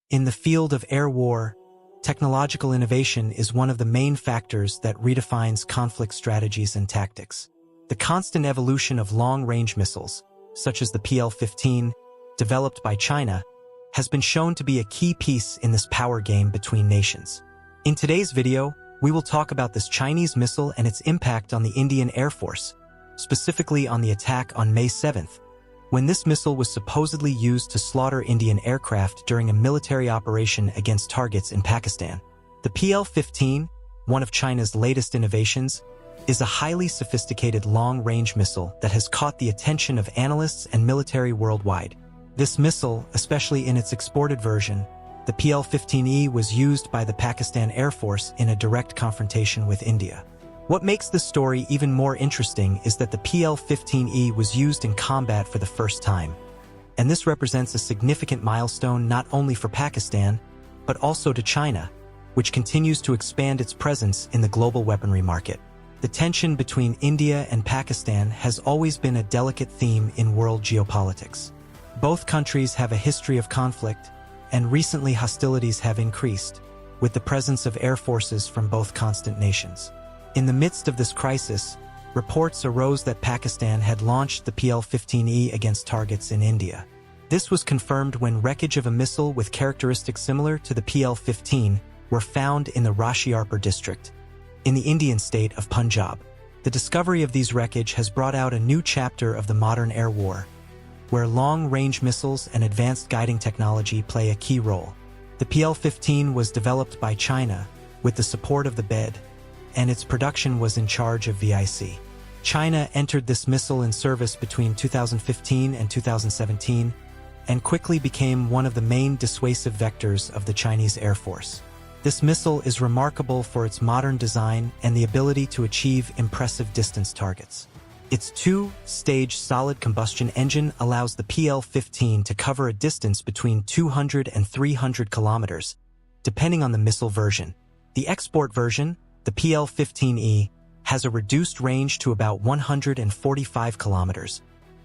In the field of air war, technological innovation is one of the main factors that redefines conflict strategies and tactics. The constant evolution of long-range missiles, such as the PL-15, developed by China, has been shown to be a key piece in this power game between nations. In today's video, we will talk about this Chinese missile and its impact on the Indian Air Force, specifically on the attack on May 7th, when this missile was supposedly used to slaughter Indian aircraft during a military operation against targets in Pakistan. The PL-15, one of China's latest innovations, is a highly sophisticated long-range missile that has caught the attention of analysts and military worldwide. This missile, especially in its exported version, the PL-15E, was used by the Pakistan Air Force in a direct confrontation with India. What makes this story even more interesting is that the PL-15E was used in combat for the first time, and this represents a significant milestone not only for Pakistan, but also to China, which continues to expand its presence in the global weaponry market. The tension between India and Pakistan has always been a delicate theme in world geopolitics. Both countries have a history of conflict, and recently hostilities have increased, with the presence of air forces from both constant nations. In the midst of this crisis, reports arose that Pakistan had launched the PL-15E against targets in India. This was confirmed when wreckage of a missile with characteristics similar to the PL-15 were found in the Rashiarpur district, in the Indian state of Punjab. The discovery of these wreckage has brought out a new chapter of the modern air war, where long-range missiles and advanced guiding technology play a key role. The PL-15 was developed by China with the support of the BED, and its production was in charge of VIC. China entered this missile in service between 2015 and 2017 and quickly became one of the main dissuasive vectors of the Chinese Air Force. This missile is remarkable for its modern design and the ability to achieve impressive distance targets. Its two-stage solid combustion engine allows the PL-15 to cover a distance between 200 and 300 kilometers, depending on the missile version. The export version, the PL-15E, has a reduced range to about 145 kilometers,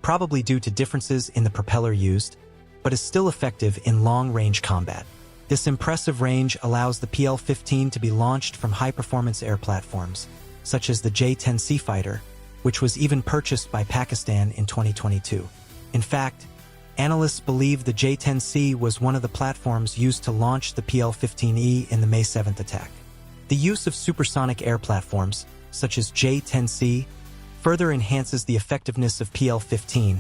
probably due to differences in the propeller used, but is still effective in long-range combat. This impressive range allows the PL-15 to be launched from high-performance air platforms, such as the J-10C fighter, which was even purchased by Pakistan in 2022. In fact, analysts believe the J-10C was one of the platforms used to launch the PL-15E in the May 7th attack. The use of supersonic air platforms, such as J-10C, further enhances the effectiveness of PL-15,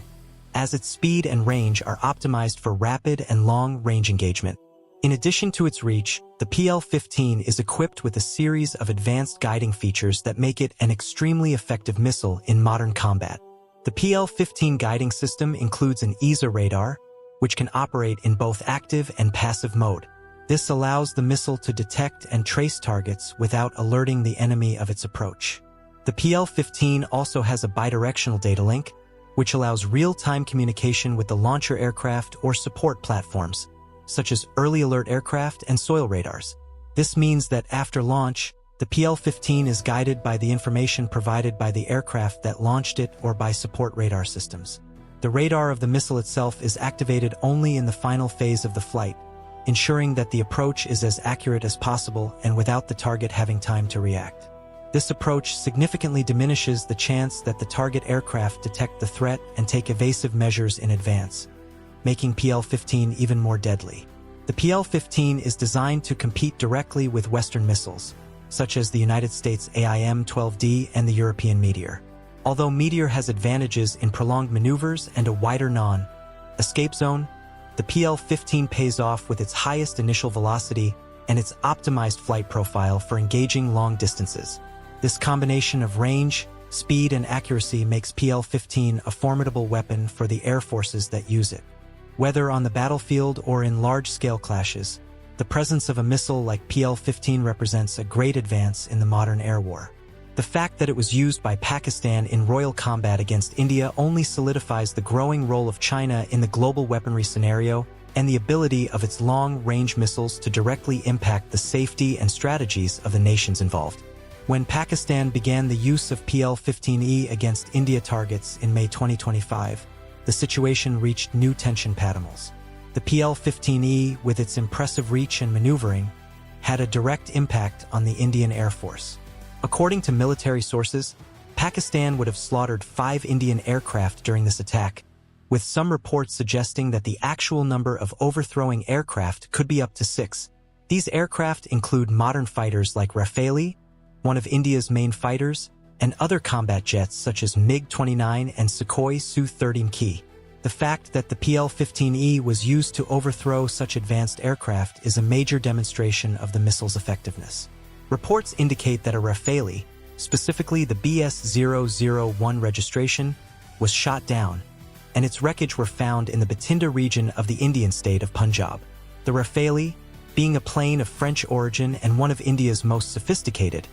as its speed and range are optimized for rapid and long-range engagement. In addition to its reach, the PL-15 is equipped with a series of advanced guiding features that make it an extremely effective missile in modern combat. The PL-15 guiding system includes an ESA radar, which can operate in both active and passive mode. This allows the missile to detect and trace targets without alerting the enemy of its approach. The PL-15 also has a bidirectional data link, which allows real-time communication with the launcher aircraft or support platforms, such as early alert aircraft and soil radars. This means that after launch, the PL-15 is guided by the information provided by the aircraft that launched it or by support radar systems. The radar of the missile itself is activated only in the final phase of the flight, ensuring that the approach is as accurate as possible and without the target having time to react. This approach significantly diminishes the chance that the target aircraft detect the threat and take evasive measures in advance, making PL-15 even more deadly. The PL-15 is designed to compete directly with Western missiles, such as the United States AIM-12D and the European Meteor. Although Meteor has advantages in prolonged maneuvers and a wider non-escape zone, the PL-15 pays off with its highest initial velocity and its optimized flight profile for engaging long distances. This combination of range, speed, and accuracy makes PL-15 a formidable weapon for the air forces that use it. Whether on the battlefield or in large-scale clashes, the presence of a missile like PL-15 represents a great advance in the modern air war. The fact that it was used by Pakistan in royal combat against India only solidifies the growing role of China in the global weaponry scenario and the ability of its long-range missiles to directly impact the safety and strategies of the nations involved. When Pakistan began the use of PL-15E against India targets in May 2025, the situation reached new tension patterns. The PL-15E, with its impressive reach and maneuvering, had a direct impact on the Indian Air Force. According to military sources, Pakistan would have slaughtered 5 Indian aircraft during this attack, with some reports suggesting that the actual number of overthrowing aircraft could be up to 6. These aircraft include modern fighters like Rafale, one of India's main fighters, and other combat jets such as MiG-29 and Sukhoi Su-30MK. The fact that the PL-15E was used to overthrow such advanced aircraft is a major demonstration of the missile's effectiveness. Reports indicate that a Rafale, specifically the BS-001 registration, was shot down, and its wreckage were found in the Bathinda region of the Indian state of Punjab. The Rafale, being a plane of French origin and one of India's most sophisticated,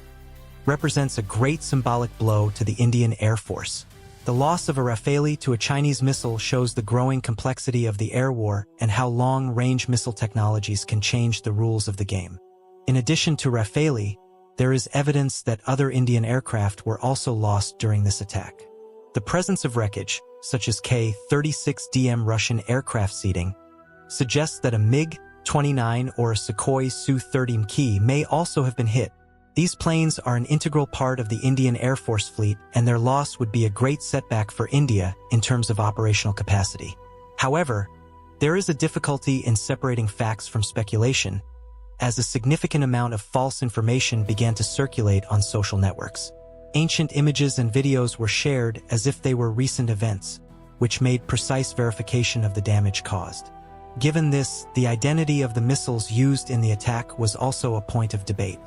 represents a great symbolic blow to the Indian Air Force. The loss of a Rafale to a Chinese missile shows the growing complexity of the air war and how long-range missile technologies can change the rules of the game. In addition to Rafale, there is evidence that other Indian aircraft were also lost during this attack. The presence of wreckage, such as K-36DM Russian aircraft seating, suggests that a MiG-29 or a Sukhoi Su-30MK may also have been hit. These planes are an integral part of the Indian Air Force fleet, and their loss would be a great setback for India in terms of operational capacity. However, there is a difficulty in separating facts from speculation, as a significant amount of false information began to circulate on social networks. Ancient images and videos were shared as if they were recent events, which made precise verification of the damage caused. Given this, the identity of the missiles used in the attack was also a point of debate.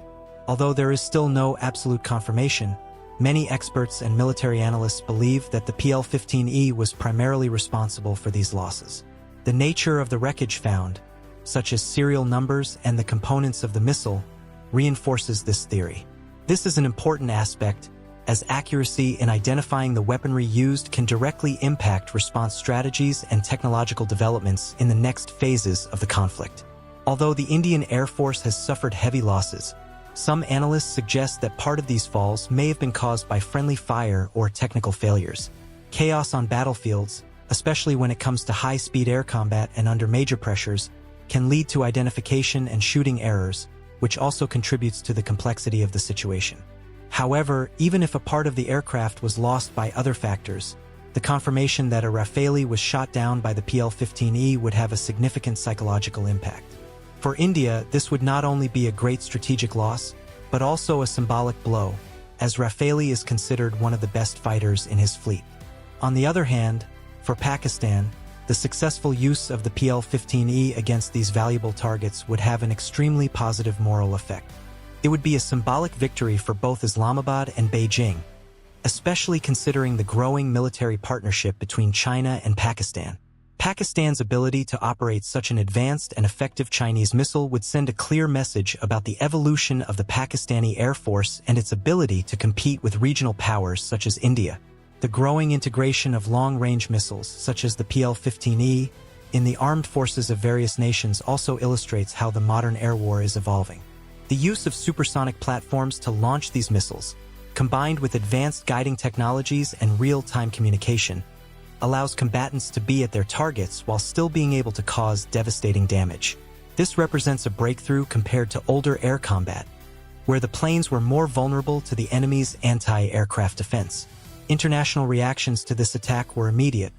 Although there is still no absolute confirmation, many experts and military analysts believe that the PL-15E was primarily responsible for these losses. The nature of the wreckage found, such as serial numbers and the components of the missile, reinforces this theory. This is an important aspect, as accuracy in identifying the weaponry used can directly impact response strategies and technological developments in the next phases of the conflict. Although the Indian Air Force has suffered heavy losses, some analysts suggest that part of these falls may have been caused by friendly fire or technical failures. Chaos on battlefields, especially when it comes to high-speed air combat and under major pressures, can lead to identification and shooting errors, which also contributes to the complexity of the situation. However, even if a part of the aircraft was lost by other factors, the confirmation that a Rafale was shot down by the PL-15E would have a significant psychological impact. For India, this would not only be a great strategic loss, but also a symbolic blow, as Rafale is considered one of the best fighters in his fleet. On the other hand, for Pakistan, the successful use of the PL-15E against these valuable targets would have an extremely positive moral effect. It would be a symbolic victory for both Islamabad and Beijing, especially considering the growing military partnership between China and Pakistan. Pakistan's ability to operate such an advanced and effective Chinese missile would send a clear message about the evolution of the Pakistani Air Force and its ability to compete with regional powers such as India. The growing integration of long-range missiles, such as the PL-15E, in the armed forces of various nations also illustrates how the modern air war is evolving. The use of supersonic platforms to launch these missiles, combined with advanced guiding technologies and real-time communication, allows combatants to be at their targets while still being able to cause devastating damage. This represents a breakthrough compared to older air combat, where the planes were more vulnerable to the enemy's anti-aircraft defense. International reactions to this attack were immediate,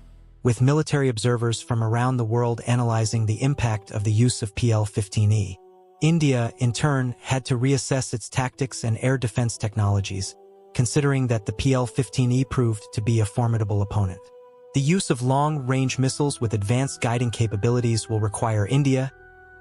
with military observers from around the world analyzing the impact of the use of PL-15E. India, in turn, had to reassess its tactics and air defense technologies, considering that the PL-15E proved to be a formidable opponent. The use of long-range missiles with advanced guiding capabilities will require India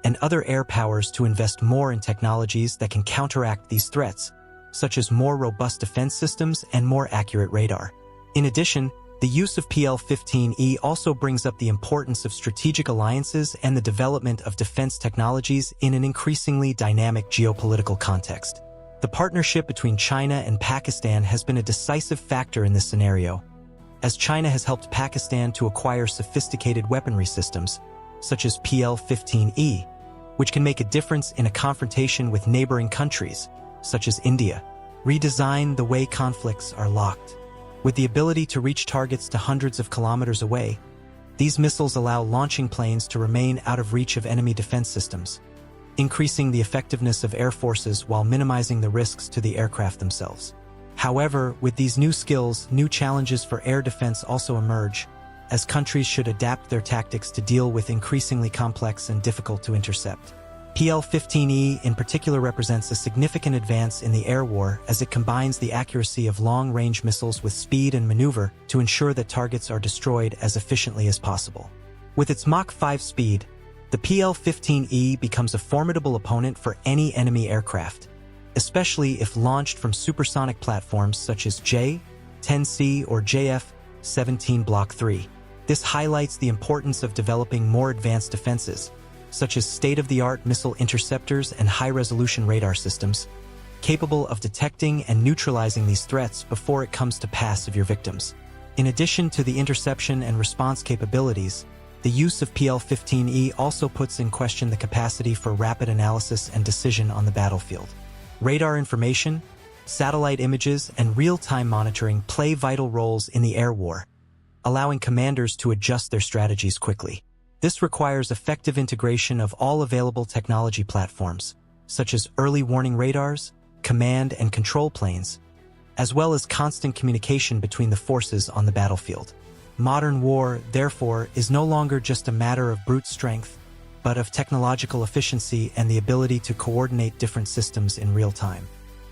and other air powers to invest more in technologies that can counteract these threats, such as more robust defense systems and more accurate radar. In addition, the use of PL-15E also brings up the importance of strategic alliances and the development of defense technologies in an increasingly dynamic geopolitical context. The partnership between China and Pakistan has been a decisive factor in this scenario, as China has helped Pakistan to acquire sophisticated weaponry systems, such as PL-15E, which can make a difference in a confrontation with neighboring countries, such as India. Redesign the way conflicts are locked. With the ability to reach targets to hundreds of kilometers away, These missiles allow launching planes to remain out of reach of enemy defense systems, increasing the effectiveness of air forces while minimizing the risks to the aircraft themselves. However, with these new skills, new challenges for air defense also emerge, as countries should adapt their tactics to deal with increasingly complex and difficult to intercept. PL-15E in particular represents a significant advance in the air war as it combines the accuracy of long-range missiles with speed and maneuver to ensure that targets are destroyed as efficiently as possible. With its Mach 5 speed, the PL-15E becomes a formidable opponent for any enemy aircraft, especially if launched from supersonic platforms such as J-10C or JF-17 Block 3. This highlights the importance of developing more advanced defenses, such as state-of-the-art missile interceptors and high-resolution radar systems, capable of detecting and neutralizing these threats before it comes to pass of your victims. In addition to the interception and response capabilities, the use of PL-15E also puts in question the capacity for rapid analysis and decision on the battlefield. Radar information, satellite images, and real-time monitoring play vital roles in the air war, allowing commanders to adjust their strategies quickly. This requires effective integration of all available technology platforms, such as early warning radars, command and control planes, as well as constant communication between the forces on the battlefield. Modern war, therefore, is no longer just a matter of brute strength, but of technological efficiency and the ability to coordinate different systems in real time.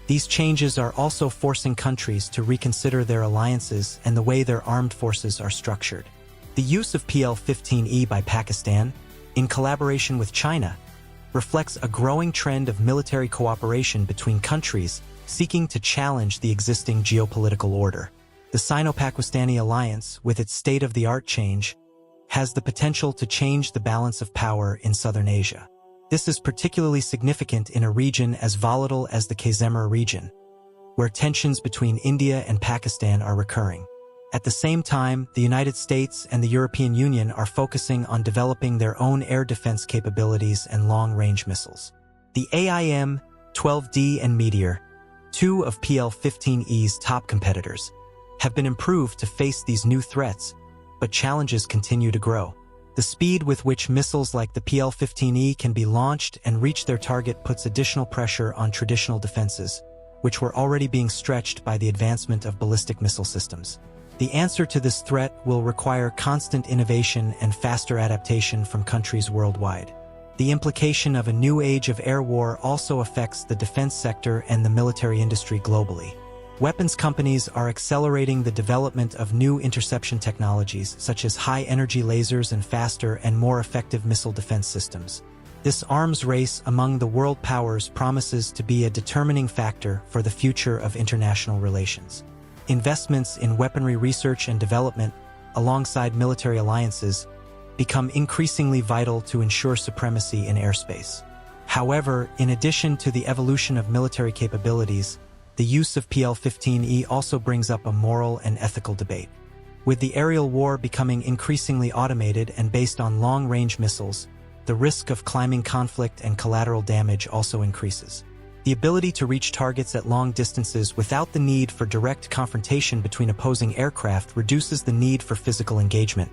These changes are also forcing countries to reconsider their alliances and the way their armed forces are structured. The use of PL-15E by Pakistan, in collaboration with China, reflects a growing trend of military cooperation between countries seeking to challenge the existing geopolitical order. The Sino-Pakistani alliance, with its state-of-the-art change, has the potential to change the balance of power in southern Asia. This is particularly significant in a region as volatile as the Kashmir region, where tensions between India and Pakistan are recurring. At the same time, the United States and the European Union are focusing on developing their own air defense capabilities and long-range missiles. The AIM-12D and Meteor, two of PL-15E's top competitors, have been improved to face these new threats, but challenges continue to grow. The speed with which missiles like the PL-15E can be launched and reach their target puts additional pressure on traditional defenses, which were already being stretched by the advancement of ballistic missile systems. The answer to this threat will require constant innovation and faster adaptation from countries worldwide. The implication of a new age of air war also affects the defense sector and the military industry globally. Weapons companies are accelerating the development of new interception technologies such as high-energy lasers and faster and more effective missile defense systems. This arms race among the world powers promises to be a determining factor for the future of international relations. Investments in weaponry research and development, alongside military alliances, become increasingly vital to ensure supremacy in airspace. However, in addition to the evolution of military capabilities, the use of PL-15E also brings up a moral and ethical debate. With the aerial war becoming increasingly automated and based on long-range missiles, the risk of climbing conflict and collateral damage also increases. The ability to reach targets at long distances without the need for direct confrontation between opposing aircraft reduces the need for physical engagement,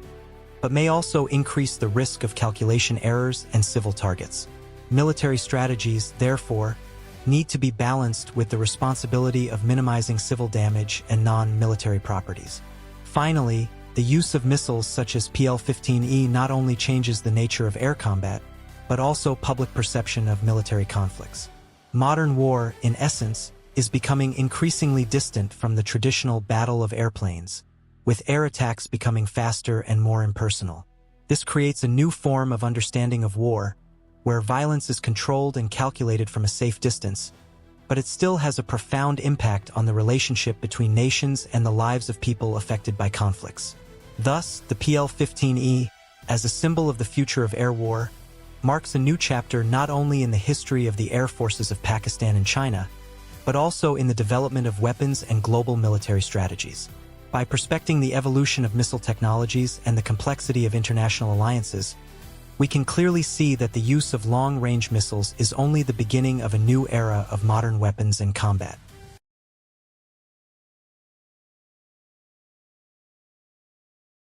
but may also increase the risk of calculation errors and civil targets. Military strategies, therefore, need to be balanced with the responsibility of minimizing civil damage and non-military properties. Finally, the use of missiles such as PL-15E not only changes the nature of air combat, but also public perception of military conflicts. Modern war, in essence, is becoming increasingly distant from the traditional battle of airplanes, with air attacks becoming faster and more impersonal. This creates a new form of understanding of war, where violence is controlled and calculated from a safe distance, but it still has a profound impact on the relationship between nations and the lives of people affected by conflicts. Thus, the PL-15E, as a symbol of the future of air war, marks a new chapter not only in the history of the air forces of Pakistan and China, but also in the development of weapons and global military strategies. By prospecting the evolution of missile technologies and the complexity of international alliances, we can clearly see that the use of long-range missiles is only the beginning of a new era of modern weapons and combat.